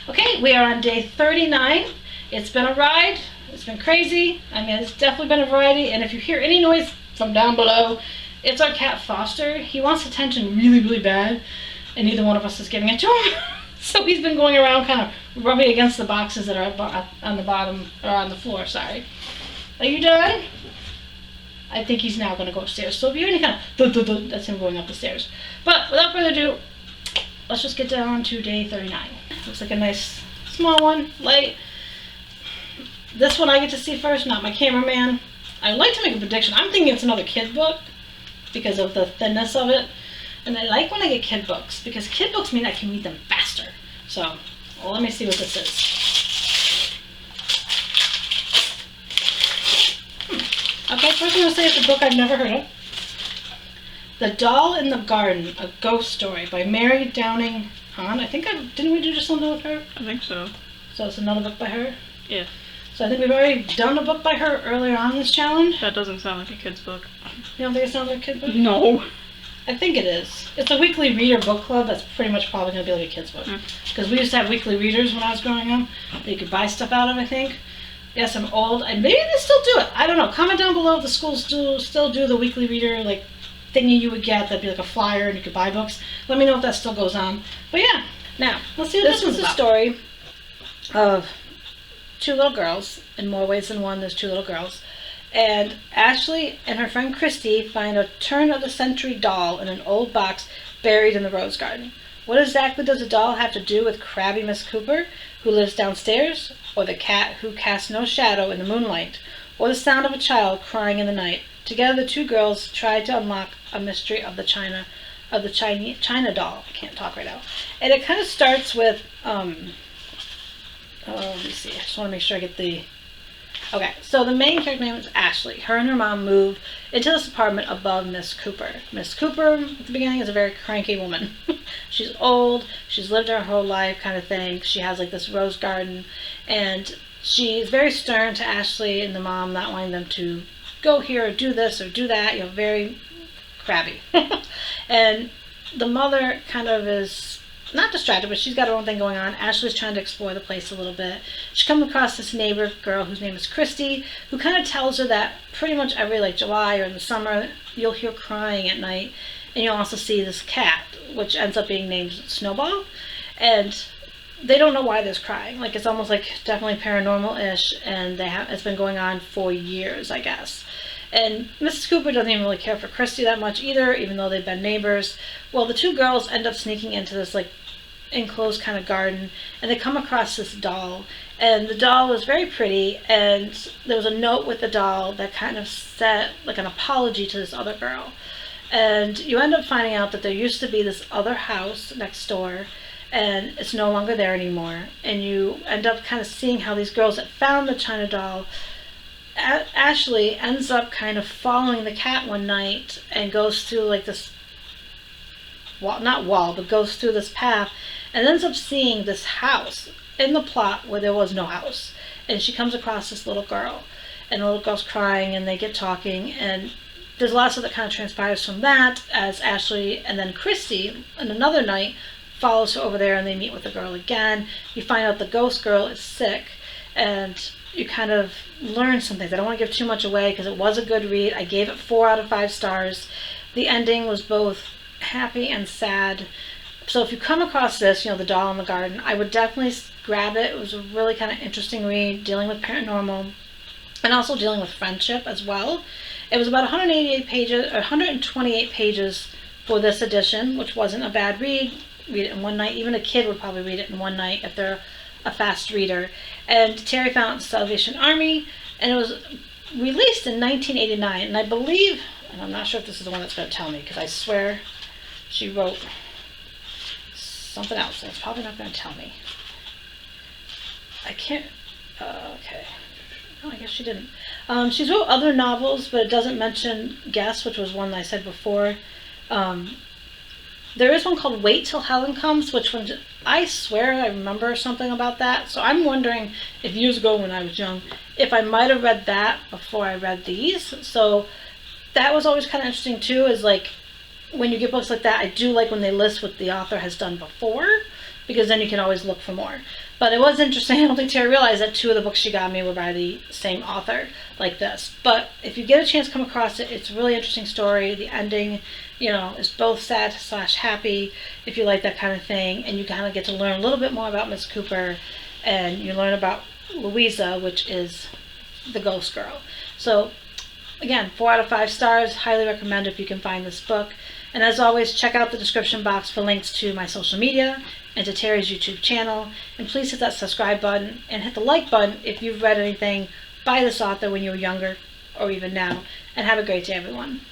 Okay, we are on day 39. It's been a ride. It's been crazy. I mean, it's definitely been a variety. And if you hear any noise from down below, it's our cat Foster. He wants attention really, really bad, and neither one of us is giving it to him. So he's been going around kind of rubbing against the boxes that are on the bottom, or on the floor, sorry. Are you done? I think he's now going to go upstairs. So if you hear any kind of that's him going up the stairs. But without further ado, let's just get down to day 39. Looks like a nice small one, light. This one I get to see first, not my cameraman. I'd like to make a prediction. I'm thinking it's another kid book because of the thinness of it. And I like when I get kid books because kid books mean I can read them faster. So, well, let me see what this is. Okay, first I'm going to say it's a book I've never heard of. The Doll in the Garden, a Ghost Story by Mary Downing Hahn. Didn't we do just something with her? I think so. So it's another book by her? Yeah. So I think we've already done a book by her earlier on in this challenge. That doesn't sound like a kid's book. You don't think it sounds like a kid book? No. I think it is. It's a weekly reader book club that's pretty much probably going to be like a kid's book. Because we used to have weekly readers when I was growing up that you could buy stuff out of, I think. Yes, I'm old. And maybe they still do it. I don't know. Comment down below if the schools still do the weekly reader, like, thingy you would get that'd be like a flyer and you could buy books. Let me know if that still goes on. But yeah, now, let's see what this one's about. This is a story of two little girls. In more ways than one, there's two little girls. And Ashley and her friend Christy find a turn-of-the-century doll in an old box buried in the rose garden. What exactly does the doll have to do with crabby Miss Cooper, who lives downstairs, or the cat who casts no shadow in the moonlight, or the sound of a child crying in the night? Together, the two girls try to unlock a mystery of the China doll. I can't talk right now. And it kind of starts with, let me see. I just want to make sure I get the... Okay, so the main character name is Ashley. Her and her mom move into this apartment above Miss Cooper. Miss Cooper, at the beginning, is a very cranky woman. She's old, she's lived her whole life kind of thing. She has like this rose garden, and she's very stern to Ashley and the mom, not wanting them to go here or do this or do that, you know, very crabby. And the mother kind of is not distracted, but she's got her own thing going on. Ashley's trying to explore the place a little bit. She comes across this neighbor girl whose name is Christy, who kind of tells her that pretty much every like July or in the summer, you'll hear crying at night, and you'll also see this cat, which ends up being named Snowball, and they don't know why there's crying. Like, it's almost like definitely paranormal-ish, and it's been going on for years, I guess. And Mrs. Cooper doesn't even really care for Christy that much either, even though they've been neighbors. Well, the two girls end up sneaking into this like enclosed kind of garden, and they come across this doll, and the doll was very pretty, and there was a note with the doll that kind of said like an apology to this other girl. And you end up finding out that there used to be this other house next door, and it's no longer there anymore. And you end up kind of seeing how these girls that found the China doll, Ashley ends up kind of following the cat one night and goes through like this goes through this path and ends up seeing this house in the plot where there was no house. And she comes across this little girl, and the little girl's crying, and they get talking, and there's lots of that kind of transpires from that as Ashley and then Christy on another night follows her over there, and they meet with the girl again. You find out the ghost girl is sick, and you kind of learn some things. I don't want to give too much away because it was a good read. I gave it 4 out of 5 stars. The ending was both happy and sad. So if you come across this, you know, The Doll in the Garden, I would definitely grab it. It was a really kind of interesting read, dealing with paranormal and also dealing with friendship as well. It was about 128 pages for this edition, which wasn't a bad read. Read it in one night. Even a kid would probably read it in one night if they're a fast reader. And Terry Fountain's Salvation Army, and it was released in 1989, and I believe, and I'm not sure if this is the one that's going to tell me, because I swear she wrote something else, and it's probably not going to tell me. I can't, okay. Oh, I guess she didn't. She's wrote other novels, but it doesn't mention Guess, which was one that I said before. There is one called Wait Till Helen Comes, which one, I swear I remember something about that. So I'm wondering if years ago when I was young, if I might have read that before I read these. So that was always kind of interesting too, is like when you get books like that, I do like when they list what the author has done before. because then you can always look for more. But it was interesting. I don't think Terry realized that 2 of the books she got me were by the same author like this. But if you get a chance to come across it, it's a really interesting story. The ending, is both sad / happy, if you like that kind of thing. And you kind of get to learn a little bit more about Miss Cooper. And you learn about Louisa, which is the ghost girl. So, again, 4 out of 5 stars. Highly recommend if you can find this book. And as always, check out the description box for links to my social media and to Terry's YouTube channel. And please hit that subscribe button and hit the like button if you've read anything by this author when you were younger or even now. And have a great day, everyone.